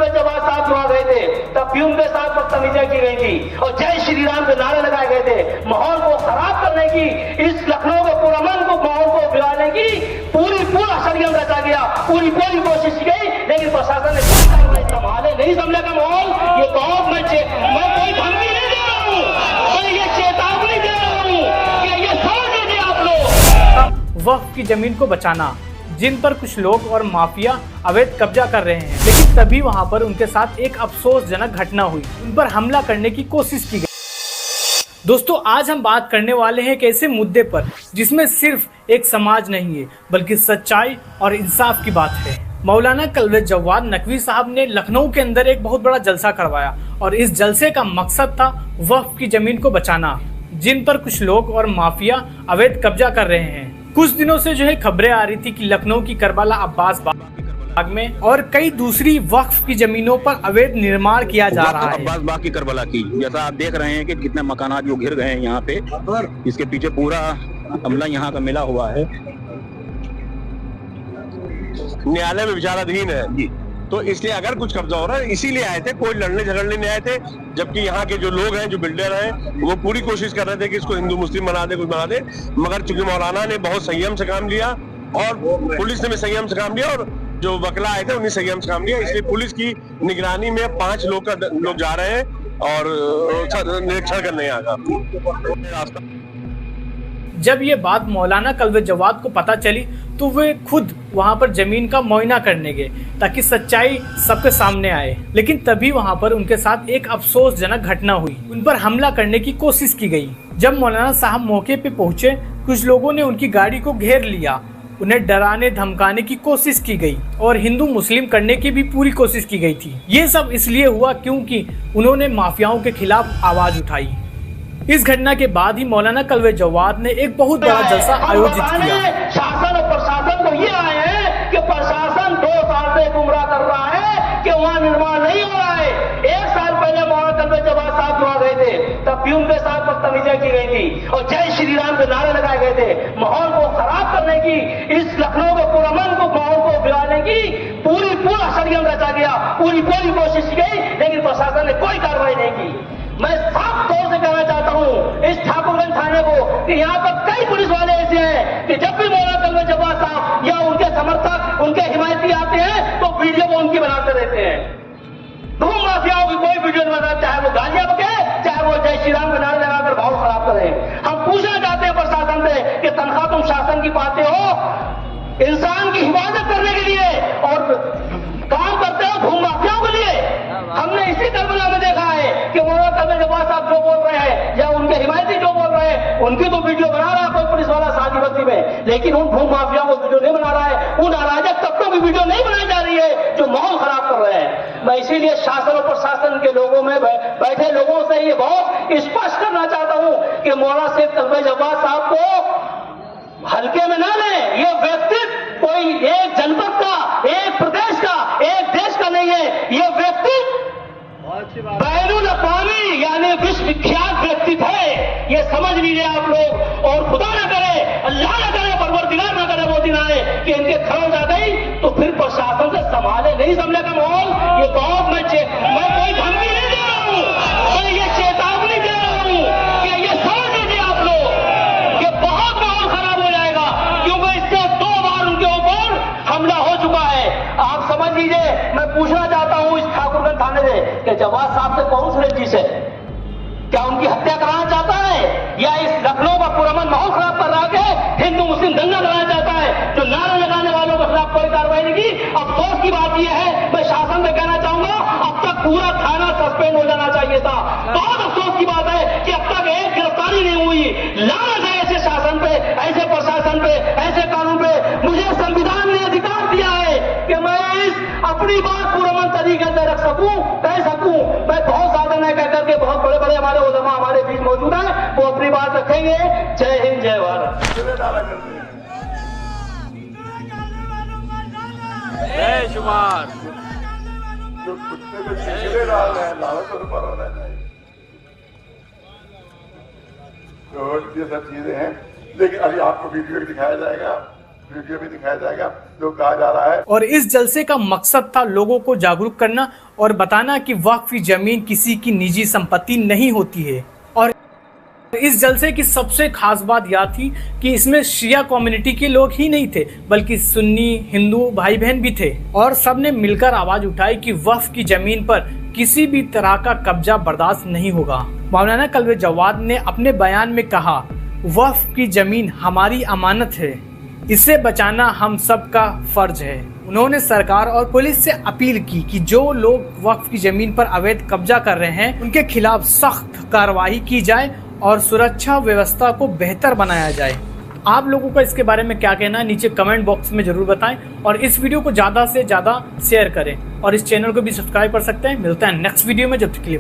कलवे जवाब साहब वहां गए थे तब भी उनके साथ बदतमीजी की गई थी और जय श्री राम के नारे लगाए गए थे। माहौल को खराब करने की, इस लखनऊ के पुरअमन को माहौल को बिगाड़ने की पूरा षड्यंत्र रचा गया, पूरी कोशिश की गई, लेकिन प्रशासन ने संभाले नहीं। संभले का माहौल ये बहुत मैं कोई धमकी नहीं दे रहा हूँ, मैं ये चेतावनी दे रहा हूँ कि ये समझ लीजिए आप लोग। वक्फ की जमीन को बचाना, जिन पर कुछ लोग और माफिया अवैध कब्जा कर रहे हैं, लेकिन तभी वहां पर उनके साथ एक अफसोसजनक घटना हुई, उन पर हमला करने की कोशिश की गई। दोस्तों, आज हम बात करने वाले हैं एक ऐसे मुद्दे पर जिसमें सिर्फ एक समाज नहीं है बल्कि सच्चाई और इंसाफ की बात है। मौलाना कलवे जवाद नकवी साहब ने लखनऊ के अंदर एक बहुत बड़ा जलसा करवाया और इस जलसे का मकसद था वक्फ की जमीन को बचाना, जिन पर कुछ लोग और माफिया अवैध कब्जा कर रहे हैं। कुछ दिनों से जो है खबरें आ रही थी कि लखनऊ की करबला अब्बास बाग में और कई दूसरी वक्फ की जमीनों पर अवैध निर्माण किया जा रहा है। अब्बास बाग की करबला की, जैसा आप देख रहे हैं कि कितने मकानात जो घिर गए हैं यहाँ पे, इसके पीछे पूरा अमला यहाँ का मिला हुआ है। न्यायालय में विचाराधीन है जी, तो इसलिए अगर कुछ कब्जा हो रहा है इसीलिए आए थे, कोई लड़ने झगड़ने नहीं आए थे। जबकि यहाँ के जो लोग हैं, जो बिल्डर हैं, वो पूरी कोशिश कर रहे थे कि इसको हिंदू मुस्लिम बना दे, कुछ बना दे, मगर चूंकि मौलाना ने बहुत संयम से काम लिया और पुलिस ने भी संयम से काम लिया और जो वकला आए थे उन्हें संयम से काम लिया, इसलिए पुलिस की निगरानी में 5 लोग जा रहे हैं और निरीक्षण करने यहाँ का। जब ये बात मौलाना कलवे जवाद को पता चली तो वे खुद वहां पर जमीन का मुआयना करने गए ताकि सच्चाई सबके सामने आए, लेकिन तभी वहां पर उनके साथ एक अफसोसजनक घटना हुई, उन पर हमला करने की कोशिश की गई। जब मौलाना साहब मौके पे पहुंचे, कुछ लोगों ने उनकी गाड़ी को घेर लिया, उन्हें डराने धमकाने की कोशिश की गई और हिंदू मुस्लिम करने की भी पूरी कोशिश की गई थी। ये सब इसलिए हुआ क्योंकि उन्होंने माफियाओं के खिलाफ आवाज उठाई। इस घटना के बाद ही मौलाना कलवे जवाद ने एक बहुत बड़ा जलसा आयोजित किया। शासन और प्रशासन को ये आए हैं कि प्रशासन 2 साल से गुमराह कर रहा है कि वहाँ निर्माण नहीं हो रहा है। 1 साल पहले मौलाना कलवे जवाद साहब वहाँ गए थे तब भी उनके साथ बदतमीजी की गई थी और जय श्री राम के नारे लगाए गए थे। माहौल को खराब करने की, इस लखनऊ के पुरअमन को माहौल को बिगाड़ने की पूरा षड्यंत्र रचा गया, पूरी कोशिश की गई, लेकिन प्रशासन ने कोई कार्रवाई नहीं की। मैं साफ तौर से कहना चाहता हूं इस ठाकुरगंज थाने को कि यहाँ पर कई पुलिस वाले ऐसे हैं कि जब भी मौलाना कलवे जवाद साहब या उनके समर्थक, उनके हिमायती आते हैं तो वीडियो वो उनकी बनाते रहते हैं। धूम माफियाओं की कोई वीडियो नहीं बनाते, चाहे वो गालियां बके, चाहे वो जय श्री राम के नारे लगाकर माहौल खराब करें। हम पूछना चाहते हैं प्रशासन से कि तनख्वाह तुम शासन की पाते हो इंसान की हिफाजत करने के लिए और काम करते हो भूम माफियाओं के लिए। हमने इसी करबला में देखा है कि मौलाना कलवे जवाद साहब जो बोल रहे हैं या उनके हिमायती जो बोल रहे हैं, उनकी तो वीडियो बना रहा है कोई पुलिस वाला शादी बस्ती में, लेकिन उन भूम माफियाओं को वीडियो नहीं बना रहा है, उन अराजक तत्वों की वीडियो नहीं बनाई जा रही है जो माहौल खराब कर रहे हैं। मैं इसीलिए शासन और प्रशासन के लोगों में बैठे लोगों से ये बहुत स्पष्ट करना चाहता हूं कि मौलाना शेख कलवे जवाद साहब को हल्के में ना लें। ये व्यक्तित्व कोई एक जनपद का, एक प्रदेश का, एक देश का नहीं है। ये व्यक्तित्व बैनुल अक़वामी यानी विश्व विख्यात व्यक्तित्व है, ये समझ लीजिए आप लोग। और खुदा न करे, अल्लाह न करे, परवरदिगार न करे वो दिन आए कि इनके खरोंच आ गई तो फिर प्रशासन से संभाले नहीं संभले का माहौल। ये बहुत मैं कोई धमकी नहीं दे रहा हूं, मैं ये चेतावनी दे रहा हूं कि ये समझ लीजिए आप लोग, ये बहुत माहौल खराब हो जाएगा क्योंकि इससे 2 बार उनके ऊपर हमला हो चुका है। आप समझ लीजिए। मैं पूछना चाहता हूं इस ठाकुरगंज थाने से कि जवाद साहब से कौन सी रंजिश है? क्या उनकी हत्या कराना चाहता है या इस लखनऊ का पुरअमन माहौल खराब कर रहा है, हिंदू मुस्लिम दंगा कराना चाहता है? जो नारे लगाने वालों के खिलाफ कोई कार्रवाई नहीं की। अफसोस की बात यह है, मैं शासन से कहना चाहूंगा अब तक पूरा थाना सस्पेंड हो जाना चाहिए था। बहुत अफसोस की बात है कि अब तक एक गिरफ्तारी नहीं हुई। लानत है ऐसे शासन पे, ऐसे प्रशासन पे, ऐसे कानून पे। मुझे संविधान ने अधिकार दिया है कि मैं अपनी बात पुरअमन तरीके से रख सकूं, कह सकूं। मैं बहुत ज्यादा नहीं कह करके, बहुत बड़े बड़े हमारे उलमा हमारे बीच मौजूद हैं, वो अपनी बात रखेंगे। जय हिंद, जय भारत। जय शुमार। तो ये सब चीजें हैं, लेकिन अभी आपको वीडियो दिखाया जाएगा वीडियो भी दिखाया जाएगा जो कहा जा रहा है। और इस जलसे का मकसद था लोगों को जागरूक करना और बताना कि वक्फ की जमीन किसी की निजी संपत्ति नहीं होती है। और इस जलसे की सबसे खास बात यह थी कि इसमें शिया कम्युनिटी के लोग ही नहीं थे बल्कि सुन्नी हिंदू भाई बहन भी थे और सबने मिलकर आवाज उठाई कि वक्फ की जमीन पर किसी भी तरह का कब्जा बर्दाश्त नहीं होगा। मौलाना कल्बे जवाद ने अपने बयान में कहा, वक्फ की जमीन हमारी अमानत है, इसे बचाना हम सब का फर्ज है। उन्होंने सरकार और पुलिस से अपील की कि जो लोग वक्फ की जमीन पर अवैध कब्जा कर रहे हैं उनके खिलाफ सख्त कार्रवाई की जाए और सुरक्षा व्यवस्था को बेहतर बनाया जाए। आप लोगों का इसके बारे में क्या कहना है नीचे कमेंट बॉक्स में जरूर बताएं और इस वीडियो को ज़्यादा से ज़्यादा शेयर करें और इस चैनल को भी सब्सक्राइब कर सकते हैं। मिलते हैं नेक्स्ट वीडियो में, जब तक के लिए।